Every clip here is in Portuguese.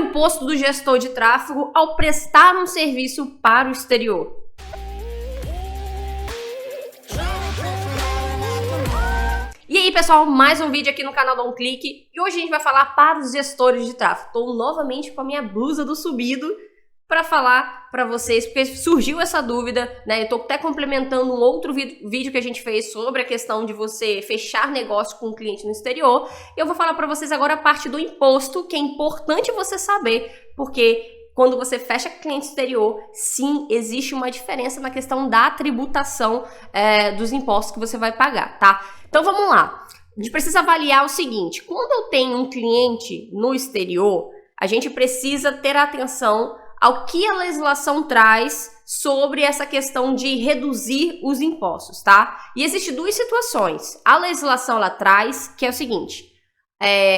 imposto do gestor de tráfego ao prestar um serviço para o exterior? E aí, pessoal, mais um vídeo aqui no canal Dá um Clique. E hoje a gente vai falar para os gestores de tráfego. Estou novamente com a minha blusa do Subido para falar para vocês, porque surgiu essa dúvida, né? Eu tô até complementando um outro vídeo que a gente fez sobre a questão de você fechar negócio com um cliente no exterior. E eu vou falar para vocês agora a parte do imposto, que é importante você saber, porque quando você fecha cliente exterior, sim, existe uma diferença na questão da tributação dos impostos que você vai pagar, tá? Então vamos lá. A gente precisa avaliar o seguinte: quando eu tenho um cliente no exterior, a gente precisa ter atenção ao que a legislação traz sobre essa questão de reduzir os impostos, tá? E existem duas situações. A legislação ela traz, que é o seguinte: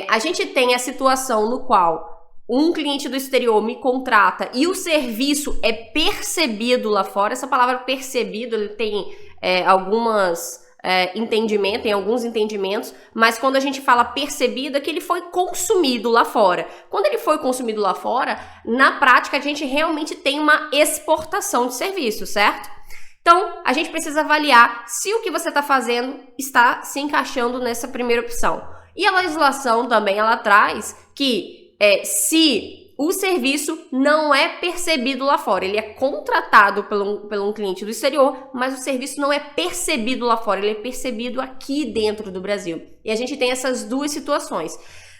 a gente tem a situação no qual um cliente do exterior me contrata e o serviço é percebido lá fora. Essa palavra percebido, ele tem alguns entendimentos, mas quando a gente fala percebido é que ele foi consumido lá fora. Quando ele foi consumido lá fora, na prática a gente realmente tem uma exportação de serviço, certo? Então, a gente precisa avaliar se o que você está fazendo está se encaixando nessa primeira opção. E a legislação também, ela traz que se o serviço não é percebido lá fora, ele é contratado por um cliente do exterior, mas o serviço não é percebido lá fora, ele é percebido aqui dentro do Brasil. E a gente tem essas duas situações.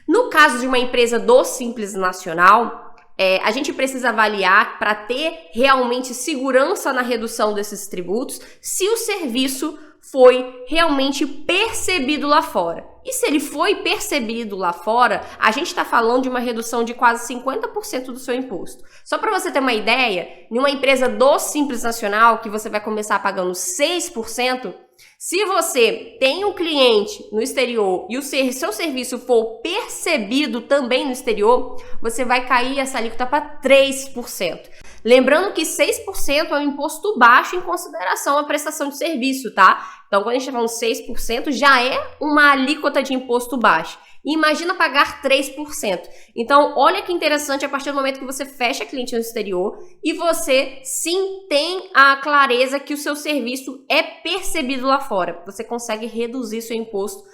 No caso de uma empresa do Simples Nacional, a gente precisa avaliar, para ter realmente segurança na redução desses tributos, se o serviço foi realmente percebido lá fora. E se ele foi percebido lá fora, a gente está falando de uma redução de quase 50% do seu imposto. Só para você ter uma ideia, em uma empresa do Simples Nacional, que você vai começar pagando 6%, se você tem um cliente no exterior e o seu serviço for percebido também no exterior, você vai cair essa alíquota para 3%. Lembrando que 6% é um imposto baixo em consideração à prestação de serviço, tá? Então, quando a gente está falando 6%, já é uma alíquota de imposto baixo. E imagina pagar 3%. Então, olha que interessante, a partir do momento que você fecha cliente no exterior e você sim tem a clareza que o seu serviço é percebido lá fora. Você consegue reduzir seu imposto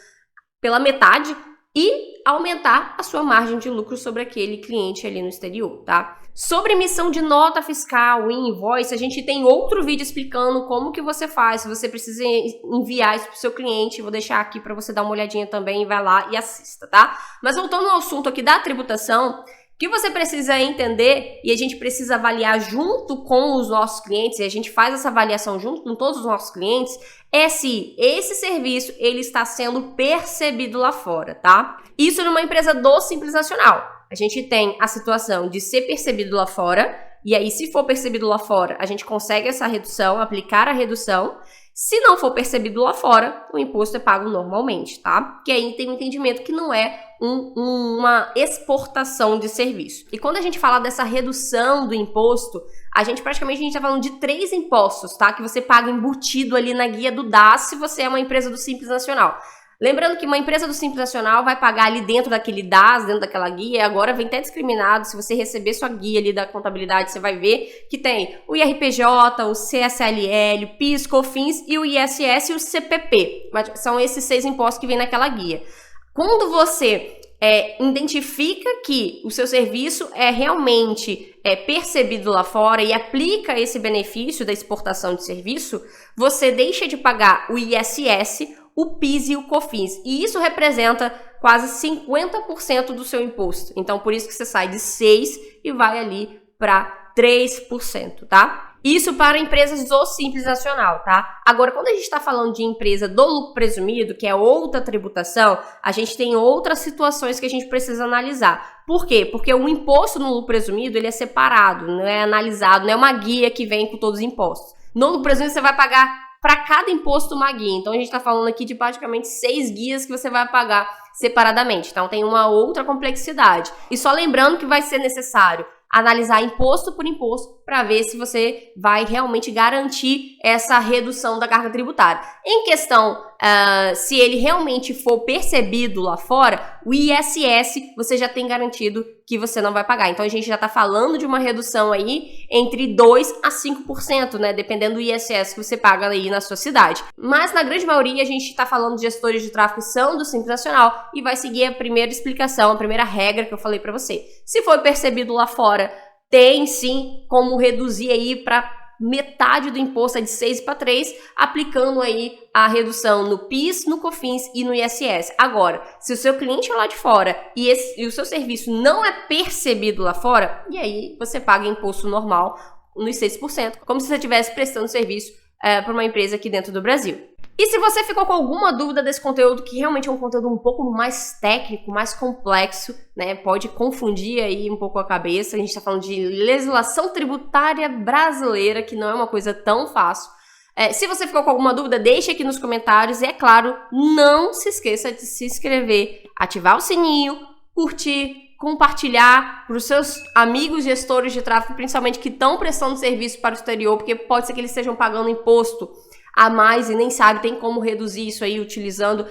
pela metade e aumentar a sua margem de lucro sobre aquele cliente ali no exterior, tá? Sobre emissão de nota fiscal e invoice, a gente tem outro vídeo explicando como que você faz, se você precisa enviar isso para o seu cliente. Vou deixar aqui para você dar uma olhadinha também, vai lá e assista, tá? Mas voltando ao assunto aqui da tributação, o que você precisa entender e a gente precisa avaliar junto com os nossos clientes, e a gente faz essa avaliação junto com todos os nossos clientes, é se esse serviço ele está sendo percebido lá fora, tá? Isso numa empresa do Simples Nacional. A gente tem a situação de ser percebido lá fora, e aí se for percebido lá fora, a gente consegue essa redução, aplicar a redução. Se não for percebido lá fora, o imposto é pago normalmente, tá? Porque aí tem um entendimento que não é uma exportação de serviço. E quando a gente fala dessa redução do imposto, a gente tá falando de 3 impostos, tá? Que você paga embutido ali na guia do DAS se você é uma empresa do Simples Nacional. Lembrando que uma empresa do Simples Nacional vai pagar ali dentro daquele DAS, dentro daquela guia, e agora vem até discriminado. Se você receber sua guia ali da contabilidade, você vai ver que tem o IRPJ, o CSLL, o PIS, COFINS e o ISS e o CPP. São esses 6 impostos que vem naquela guia. Quando você identifica que o seu serviço é realmente percebido lá fora e aplica esse benefício da exportação de serviço, você deixa de pagar o ISS, o PIS e o COFINS. E isso representa quase 50% do seu imposto. Então, por isso que você sai de 6% e vai ali para 3%, tá? Isso para empresas do Simples Nacional, tá? Agora, quando a gente está falando de empresa do lucro presumido, que é outra tributação, a gente tem outras situações que a gente precisa analisar. Por quê? Porque o imposto no lucro presumido, ele é separado, não é analisado, não é uma guia que vem com todos os impostos. No lucro presumido, você vai pagar para cada imposto uma guia. Então, a gente está falando aqui de praticamente 6 guias que você vai pagar separadamente. Então, tem uma outra complexidade. E só lembrando que vai ser necessário analisar imposto por imposto para ver se você vai realmente garantir essa redução da carga tributária. Em questão se ele realmente for percebido lá fora, o ISS você já tem garantido que você não vai pagar. Então a gente já está falando de uma redução aí entre 2% a 5%, né? Dependendo do ISS que você paga aí na sua cidade. Mas na grande maioria a gente está falando de gestores de tráfego que são do Simples Nacional e vai seguir a primeira explicação, a primeira regra que eu falei para você. Se for percebido lá fora, tem sim como reduzir aí para metade do imposto, é de 6 para 3, aplicando aí a redução no PIS, no COFINS e no ISS. Agora, se o seu cliente é lá de fora e o seu serviço não é percebido lá fora, e aí você paga imposto normal nos 6%, como se você estivesse prestando serviço para uma empresa aqui dentro do Brasil. E se você ficou com alguma dúvida desse conteúdo, que realmente é um conteúdo um pouco mais técnico, mais complexo, né? Pode confundir aí um pouco a cabeça. A gente tá falando de legislação tributária brasileira, que não é uma coisa tão fácil. Se você ficou com alguma dúvida, deixe aqui nos comentários. E é claro, não se esqueça de se inscrever, ativar o sininho, curtir, compartilhar para os seus amigos gestores de tráfego, principalmente que estão prestando serviço para o exterior, porque pode ser que eles estejam pagando imposto a mais e nem sabe, tem como reduzir isso aí utilizando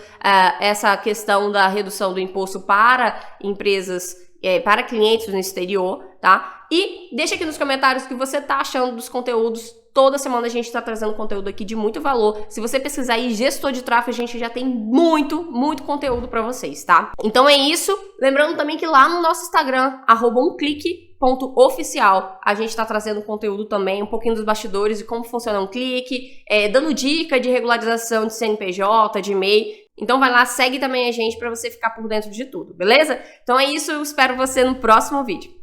essa questão da redução do imposto para empresas, para clientes no exterior, tá? E deixa aqui nos comentários o que você tá achando dos conteúdos. Toda semana a gente tá trazendo conteúdo aqui de muito valor. Se você pesquisar aí gestor de tráfego, a gente já tem muito conteúdo para vocês, tá? Então é isso. Lembrando também que lá no nosso Instagram, @umclique.oficial, a gente tá trazendo conteúdo também, um pouquinho dos bastidores de como funciona um clique, dando dica de regularização de CNPJ, de e-mail. Então vai lá, segue também a gente para você ficar por dentro de tudo, beleza? Então é isso, eu espero você no próximo vídeo.